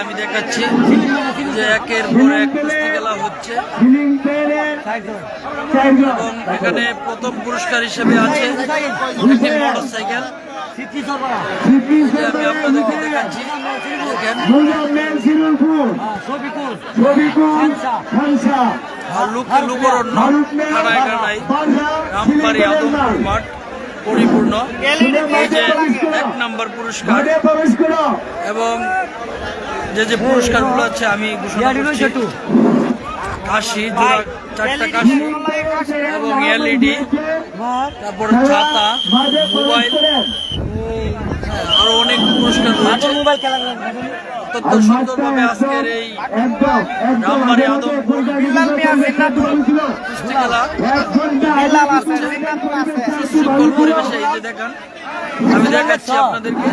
আমি দেখাচ্ছি যে একের পর এক কুস্তি খেলা হচ্ছে এবং এখানে প্রথম পুরস্কার হিসেবে আছে একটি মোটরসাইকেল। আমি আপনাদেরকে দেখাচ্ছি, দেখেন লুকরণ্য কানায় কানায় রামবাড়ি আদমপুর মাঠ পরিপূর্ণ। এই যে 1 নম্বর পুরস্কার এবং যে পুরস্কারগুলো আছে আমি ঘোষণা করছি। কাশি, জোড়া 4টা কাশি এবং এলইডি, তারপর ছাতা, মোবাইল, আরো অনেক পুরস্কার রয়েছে। অত্যন্ত সুন্দরভাবে আজকের এই রামবাড়ি আদমপুর কুস্তি খেলা সুশৃঙ্খল পরিবেশে এই যে দেখেন আমি দেখাচ্ছি আপনাদেরকে।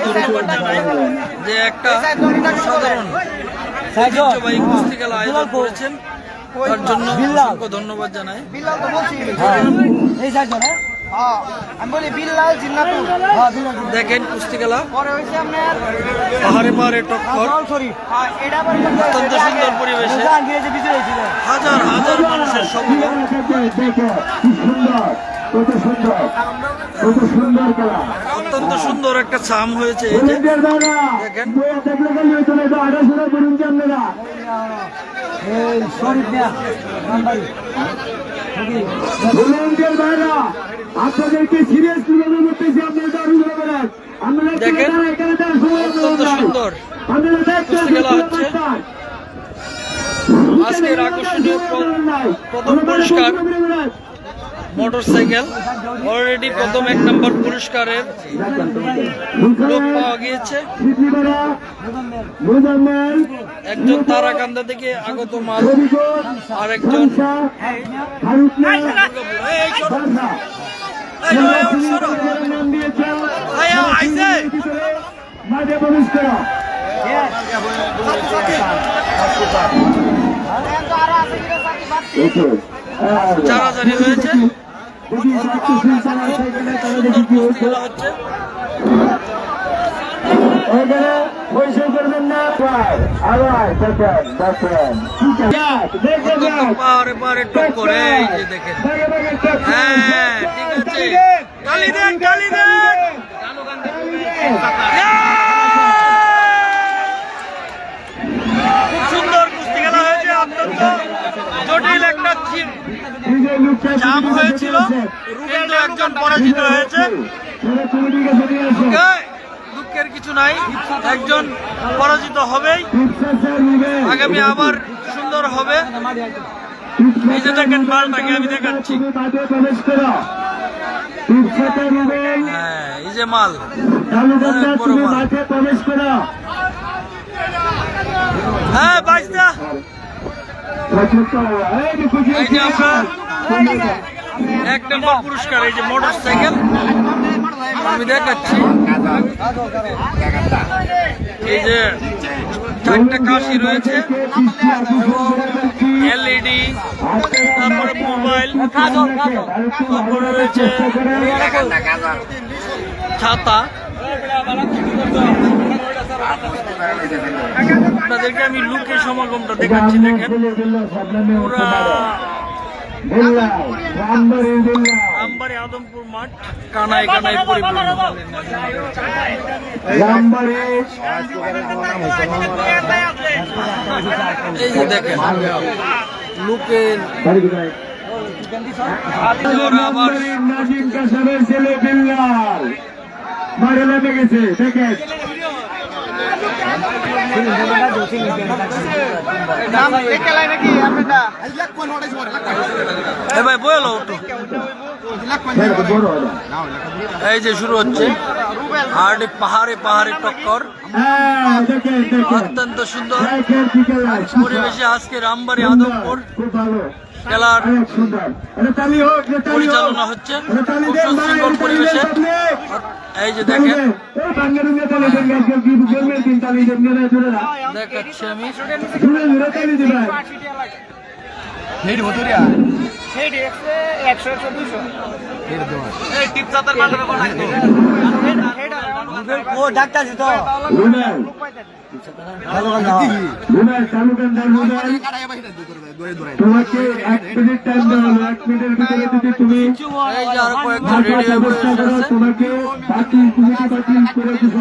ধন্যবাদ জানাই যে একটা সাধারণ ঐতিহ্যবাহী কুস্তি খেলা আয়োজন করেছেন, তার জন্য অসংখ্য ধন্যবাদ জানাই। দেখেন কুস্তি খেলা পাহাড়ে পাহাড়ে টক্কর, অত্যন্ত সুন্দর পরিবেশে হাজার হাজার মানুষের সমাগম। অত্যন্ত সুন্দর একটা ছাম হয়েছে এই যে দেখেন। আপনাদেরকে সিরিয়াস করতেছি, আপনারা দেখেন অত্যন্ত সুন্দর কুস্তি খেলা হচ্ছে। আজকের আকর্ষণীয় প্রথম পুরস্কার মোটরসাইকেল। অলরেডি প্রথম 1 নম্বর পুরস্কারের লোক পাওয়া গিয়েছে। একজন তারাকান্দা থেকে আগত মাল, আর একজন চারাচারি হয়েছে। সুন্দর কুস্তি খেলা হচ্ছে। পাহাড়ে পাহাড়ে টক্কর, এই যে দেখেন। হ্যাঁ ঠিক আছে, গালি দেন গালি দেন। খুব সুন্দর কুস্তি খেলা হয়েছে। অত্যন্ত জটিল একটা জাম হয়েছিল, কিন্তু একজন পরাজিত হয়েছে। দুঃখের কিছু নাই, একজন পরাজিত হবেই। আগামী আবার সুন্দর হবে। এই যে দেখেন মালটাকে আমি দেখাচ্ছি। হ্যাঁ এই যে মাল, বড় মাল। হ্যাঁ বাইশটা। এই যে আমরা 1 নম্বর পুরস্কার, এই যে মোটরসাইকেল আমি দেখাচ্ছি। এই যে 4টা কাশি রয়েছে, এলইডি, তারপরে মোবাইল, তারপরে রয়েছে ছাতা। আপনাদেরকে আমি লুকের সমাগমটা দেখাচ্ছি। দেখেন পুরা রামবাড়ি আদমপুর মাঠ কানায় কানায় পরিপূর্ণ। এই যে দেখেন লুকের আবার ছেলে বিল্লাল মারে লেগে গেছে। দেখেন ভাই বলো, এই যে শুরু হচ্ছে পাহাড়ে পাহাড়ে টক্কর। অত্যন্ত সুন্দর পরিবেশে আজকে রামবাড়ি আদমপুর খেলার পরিচালনা হচ্ছে খুব সুশৃঙ্খল পরিবেশে। এই যে দেখেন দেখাচ্ছি আমি। হেড হতরিয়া হেড 100 200 হেড দেওয়া এই টিপ চাতার মালটা কখন লাগতো ও ডাক্তার তো রুবেল রুবেল তালুকদার রুবেল তোমাকে 1 মিনিট টাইম দেওয়া হলো 1 মিনিটের ভিতরে যদি তুমি এই যে আরো কয়েকজন মাথা রেডি হয়ে বসে ব্যবস্থা করো, আছে তোমাকে বাকি কমিটি বাতিল করে দিতে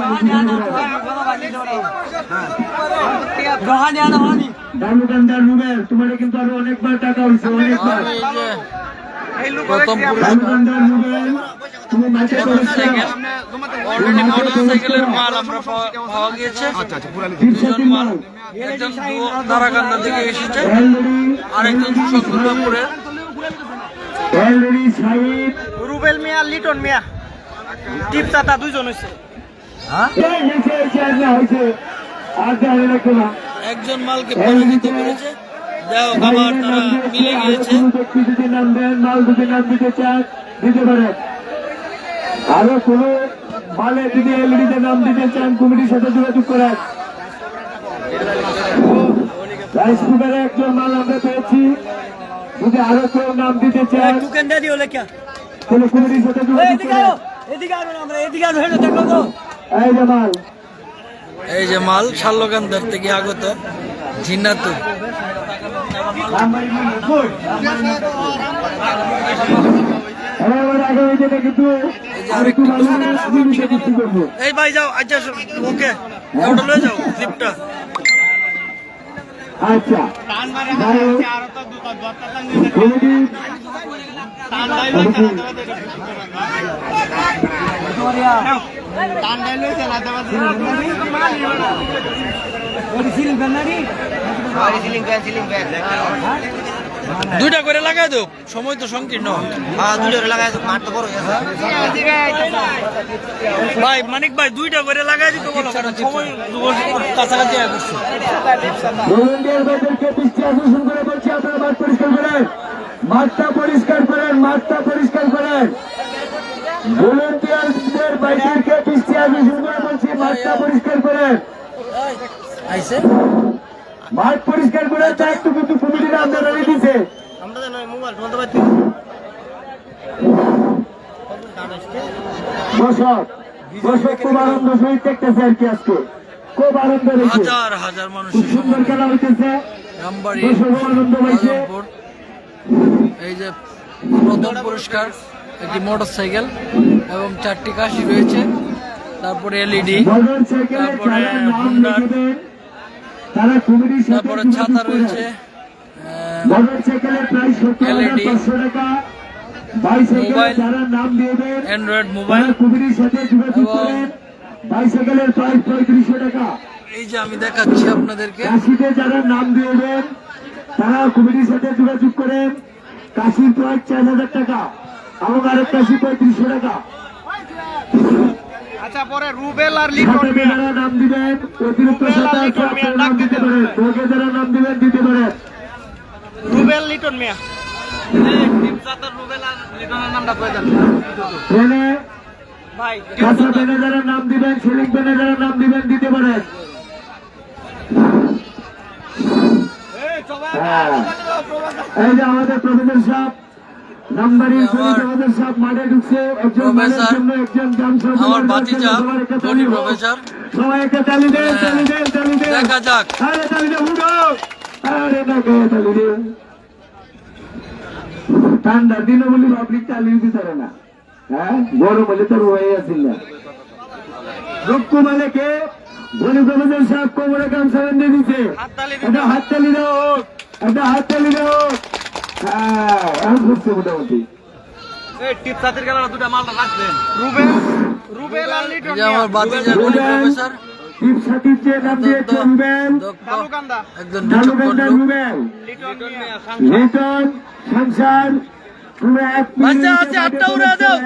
রোহানি আনা রোহানি তালুকদার রুবেল তোমার কিন্তু আরো অনেকবার টাকা হয়েছে অনেকবার আমি এই যে প্রথম পুরস্কার তালুকদার রুবেল তুমি মাঠে করেছো অলরেডি মোটরসাইকেলের মাল আমরা পাওয়া গিয়েছে দুজন মাল একজন দারাকান্দা থেকে এসেছে আরেকজন সুসংগতপুরের অলরেডি সাহিদ রুবেল মিয়া লিটন মিয়া টিপ চাতা দুইজন হইছে হয়েছে আর জানি না কেন একজন মালকে পরাজিত করেছে যাই হোক আবার তারা মিলে গিয়েছে ব্যক্তি যদি নাম দেন মাল যদি নাম দিতে চান দিতে পারেন আরো কোন মালে যদি এলইডিতে নাম দিতে চান কমিটির সাথে যোগাযোগ করেন রাইস কুকারে একজন মাল আমরা পেয়েছি যদি আরো কেউ নাম দিতে চান দোকানদারি হলে কি তাহলে কমিটির সাথে যোগাযোগ এদিকে করেন আও এদিকে আনো আমরা এদিকে আনো হেলো দেখো তো এই যে মাল এই যে মাল শাল্লকান্দার থেকে আগত জিন্নাতুর এবার আগামী দিনে কিন্তু আরেকটু ভালো বৃষ্টি করবো এই ভাই যাও আচ্ছা ওকে ওটা লয়ে যাও লিফটটা আচ্ছা কমিটি দুইটা করে লাগাই দাও সময় তো সংকীর্ণ ভাই মানিক ভাই দুইটা করে লাগাই দিতে বলো কারণ সময় কাছাকাছি হয়ে গেছে ভলেন্টিয়ার ভাইদেরকে বৃষ্টি আকর্ষণ করে বলছি আপনারা মাঠ পরিষ্কার করেন মাঠটা পরিষ্কার করেন মাঠটা পরিষ্কার করেন ভলেন্টিয়ারদের ভাইদেরকে বৃষ্টি আকর্ষণ করে বলছি মাঠটা পরিষ্কার করেন আইছে মাঠ পরিষ্কার করে একটু কিন্তু কমিটির আপনারা দিছে আমরা জানো মোবাইল বন্ধ করতে দর্শক দর্শক খুব আনন্দ সহিত দেখতেছে আর কি আজকে খুব আনন্দ রয়েছে হাজার হাজার মানুষ খুব সুন্দর খেলা হইতেছে রামবাড়ি দর্শক আনন্দ পাইছে আজমপুর এই যে প্রথম পুরস্কার একটি মোটরসাইকেল এবং 4টি কাশি রয়েছে তারপরে এলইডি মোটর সাইকেলে তারপরে যারা নাম হুন্ডার লিখবেন তারা কমিটির সাথে তারপরে যোগাযোগ ছাতা করেন। রয়েছে মোটর সাইকেলের প্রায় 70,500 টাকা বাইসাইকেলে মোবাইল, যারা নাম দিবেন অ্যান্ড্রয়েড মোবাইল তারা কমিটির সাথে যোগাযোগ এবং করেন বাইসাইকেলের প্রাইস 3500 টাকা এই যে আমি দেখাচ্ছি আপনাদেরকে কাশিতে যারা নাম দিবেন তারা কমিটির সাথে যোগাযোগ করেন কাশির প্রাইস 4000 টাকা এবং আরেক কাশি 3500 টাকা আচ্ছা পরে রুবেল আর লিটন সাথে মিয়া যারা নাম দিবেন অতিরিক্ত রুবেল আর সাথে লিটন মিয়া নাম ডাক দিতে দিতে পারেন ওকে যারা নাম দিবেন দিতে পারেন রুবেল লিটন মিয়া ট্রেনে ভাই কাঁচা পেনে যারা নাম দিবেন সিলিং পেনে যারা নাম দিবেন দিতে পারেন হ্যাঁ। এই যে আমাদের প্রফেসর সাহেব নাম্বারিং প্রফেসর সাহেব মাঠে ঢুকছে একজন মানের প্রফেসর, জন্য একজন গ্রাম আমার ভাতিজা বনি প্রফেসর সবাই একটা তালি দেন তালি দেন তালি দেন দেখা যাক আরে তালি দেন উঠো আরে না কে তালি দেন ঠান্ডার দিনে বলি পাবলিক তালি দিতে পারে না হ্যাঁ গরম হলে তো রয়ে আসিল না রুক্কু মালিকে বনি প্রফেসর সাহেব কোমরে গামছা বেঁধে দিছে একটা হাততালি দাও একটা হাততালি দাও হ্যাঁ এখন ঘুরছে মোটামুটি রুবেল রুবেল আর লিটন এই যে আমার ভাতিজা বনি প্রফেসর টিপসাটির যে নাম দিয়েছে রুবেল দক্ষ তালুকান্দা একজন বিচক্ষণ তালুকদার লোক। রুবেল লিটন মিয়া লিটন সংসার তোমরা 1 মিনিট আচ্ছা, আচ্ছা, হাতটা উড়া দাও।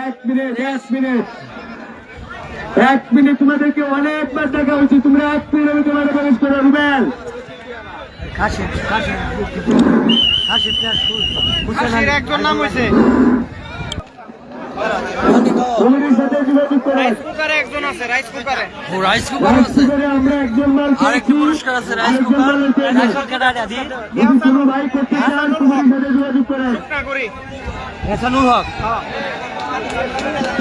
1 মিনিট তোমাদেরকে অনেকবার দেখা হয়েছে তোমরা 1 মিনিটের তোমাদের প্রবেশ করো রুবেল কাশির একজন নাম হইছে কমিটির সাথে যোগাযোগ করেন। রাইস কুকারে একজন আছে, রাইস কুকারে। ও রাইস কুকার আছে, কুকারে আমরা একজন মাল আরেকটি পুরস্কার আছে রাইস কুকার। যদি কোনো ভাই করতে চান কুমারীর সাথে যোগাযোগ করেন। না করি। হাসানুল হক,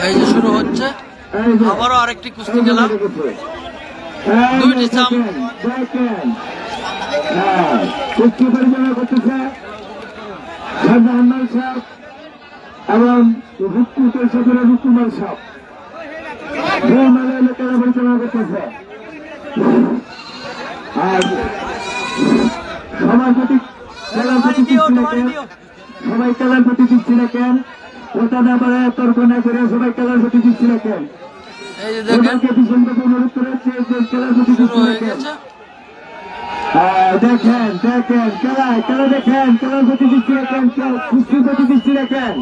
এই যে শুরু হচ্ছে এই যে, আবারও আরেকটি কুস্তি খেলা। এই দুইটি দেখেন, চাম। দেখেন। হ্যাঁ, কুস্তি পরিচালনা করতেছে শাহজাহান সাহেব এবং রুকুমার সাহেবের রুকুমার সাহেব। এই মেলা এলাকার পরিচালনা করতেছে। আর সভাপতি খেলার প্রতি দিচ্ছি না কেন? সবাই খেলার প্রতি দিচ্ছি না কেন? ওটা না পারে তর্ক না করে সবাই খেলার প্রতি দিচ্ছি না কেন? এই যে দেখেন ওনাকে ভীষণভাবে অনুরোধ করেছে যে খেলার প্রতি শুরু দিচ্ছি না হয়ে কেন? গেছে। হ্যাঁ, দেখেন দেখেন খেলা দেখেন, খেলার প্রতি দিচ্ছি না কেন? কুস্তির প্রতি দিচ্ছি না কেন?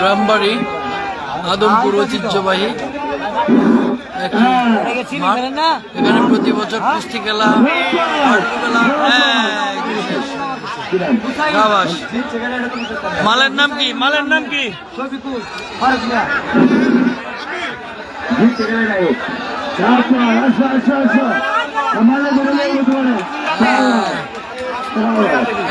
রামবাড়ি আদমপুর ঐতিহ্যবাহী একটি হ্যাঁ, মাঠ। এখানে প্রতি বছর কুস্তি খেলা, হাডুডু খেলা। শাবাশ। মালের নাম কি? মালের নাম কি? জিততে গেলে নাই। আসো, আসো, আসো, আসো। আমাদের ঘরে লেগে পড়ে।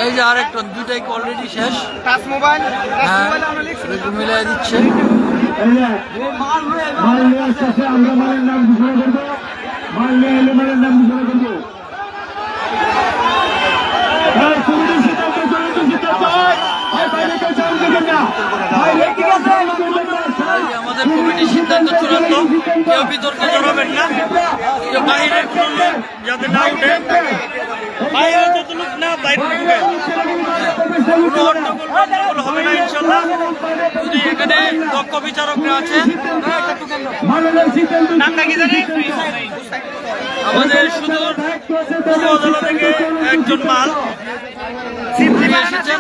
এই যে আরেকটা, দুইটাই অলরেডি শেষ। টাচ মোবাইল, টাচ হ্যাঁ, মোবাইল আমরা লিখছি। একটু মিলাই দিচ্ছে। এই যে, মাল নিয়ে আসতেছে, আমরা মালের নাম ঘোষণা করবো। মাল নিয়ে এলে মালের নাম ঘোষণা করবো। এই, কমিটির সিদ্ধান্ত, কমিটির সিদ্ধান্ত। এই, বাইরে কেউ চাউল দেবেন না। বাইরে কেউ চাউল দেবেন না। এই যে আমাদের কমিটির সিদ্ধান্ত চূড়ান্ত, কেউ বিতর্কে জড়াবেন না। কেউ বাহিরের কোনো লোক যাতে না উঠে, বাইরে যত লোক না বাইরে ঢুকে। কোনো হট্টগোল হবে না ইনশাল্লাহ। যদি এখানে দক্ষ বিচারকরা আছে। মালের সিদ্ধান্ত। নামটা কি জানি? আমাদের সুদূর পূর্ব জেলা থেকে একজন মাল নিয়ে এসেছেন।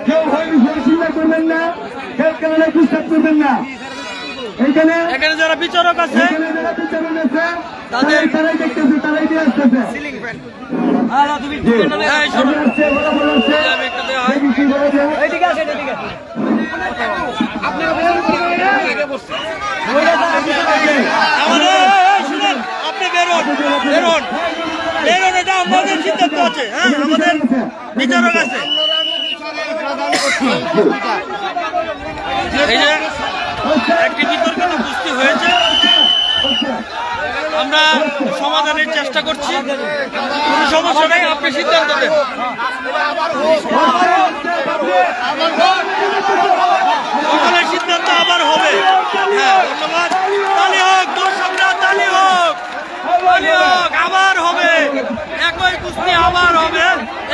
কেউ চিন্তা করবেন না, কেউ কেমন ডিস্টার্ব করবেন না। এইখানে এখানে যারা বিচারক আছে এখানে যারা বিচারক আছে, তাদের- তারাই দেখতেছে, তারাই দিয়ে আসতেছে। Ceiling fan. জি। এই শোনো, ওরা আসছে, ওরা বলে আসছে, এই যে আমি একটু দেওয়া হয়। এই বিষয় বলে যে, এইদিকে আছে, এইদিকে। আপনারা বের করে আগে বসছে। আমাদের এই শুনুন, আপনি বেরোন বেরোন বেরোন, এটা আমাদের সিদ্ধান্ত আছে। হ্যাঁ, আমাদের বিচারক আছে। এই যে একটি বিতর্কিত কুস্তি হয়েছে, আমরা সমাধানের চেষ্টা করছি। কোনো সমস্যা নেই, আপনি সিদ্ধান্ত দেন। সকলের সিদ্ধান্ত আবার হবে। হ্যাঁ, ধন্যবাদ। তালি হোক দর্শকরা, তালি হোক, তালি হোক। আবার হবে, একই কুস্তি আবার হবে।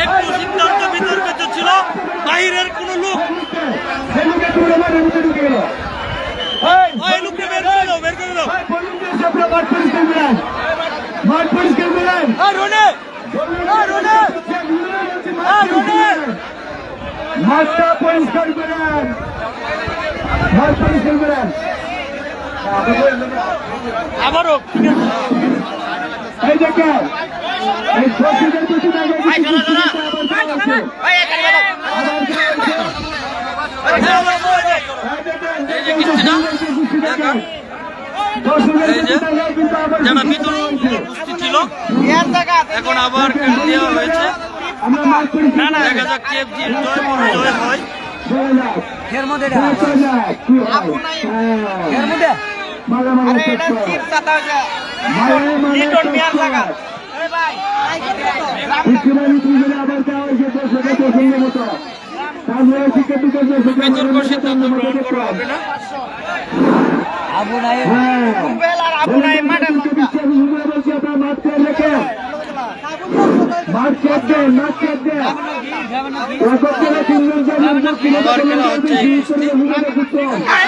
একটু সিদ্ধান্ত বিতর্কিত ছিল, বাইরের কোনো লোক এই লোকে তুলে মাঠের ভিতরে ঢুকে গেল। এই, ওই লোককে বের করে দাও, বের করে দাও। এই, বলুন যে সবরা মাঠ পরিষ্কার করেন। মাঠ পরিষ্কার করেন। রনে রনে মাঠটা পরিষ্কার করেন। মাঠ পরিষ্কার করেন। আবারও ঠিক আছে। এই দেখেন, এই শশীদের প্রতি আগে ভাই, শোনো, শোনো। ভাই, এখানে যাবো। হ্যাঁ, আবার চলে যায়। এই যে কিস্তিটা দেখেন, এই যে যারা বিতর্কিত কুস্তি ছিল এর জায়গা। এখন আবার কেটে দেওয়া হয়েছে। আমরা মাঠ পরিষ্কার দেখা যাক কে জয় পরাজয় হয়। এর মধ্যে কি হয়? এর মধ্যে মালামাল আরে এটা চিপ চাতা হয়েছে। মালামাল লিটন মিয়ার জায়গা। এই ভাই, বিক্রিমানি তুলে আবার দেওয়া হয়েছে দর্শকের পছন্দের মতো। তারপরে শিক্ষার্থীদের বিতর্ক সিদ্ধান্ত গ্রহণ করা হবে না। রুবেল আর আবু নাইম মাঠে থাকা। মাঠ করে রেখে মাঠ দেন, মাঠ দেন। একত্রে তিনজন চারজন আবার খেলা হচ্ছে এই কুস্তি। হ্যাঁ,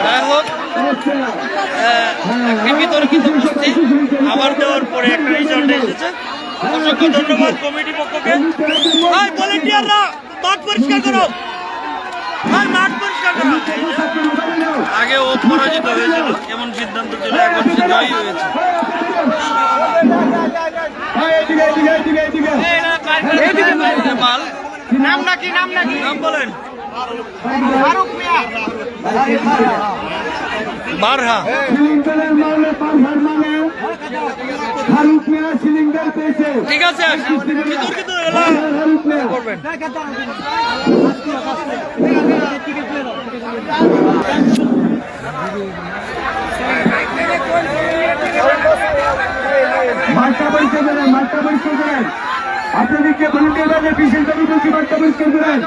যাই হোক, একটি বিতর্কিত কুস্তি আবার দেওয়ার পরে একটা রেজাল্ট এসেছে। অসংখ্য ধন্যবাদ কমিটি পক্ষকে। ভাই ভলেন্টিয়াররা মাঠ পরিষ্কার করো, ভাই মাঠ পরিষ্কার করো। এই যে আগে ও পরাজিত হয়েছিল, এমন সিদ্ধান্ত ছিল, এখন সে জয়ী হয়েছে। এদিকে এদিকে এদিকে এদিকে নাম নাকি নাম বলেন। ফারুক মিয়া বারহা। সিলিন্ডারের মামলে পাঁচহার মানে ফারুক মিয়া সিলিন্ডার পেয়েছে। ঠিক আছে, বিতর্কিত হলো। ফারুক মিয়া করবেন। মাঠটা পরিষ্কার করেন, মাঠটা পরিষ্কার করেন। আপনাদেরকে ভলেন্টিয়ার বিশেষ দাবি করছি, মাঠটা পরিষ্কার করেন।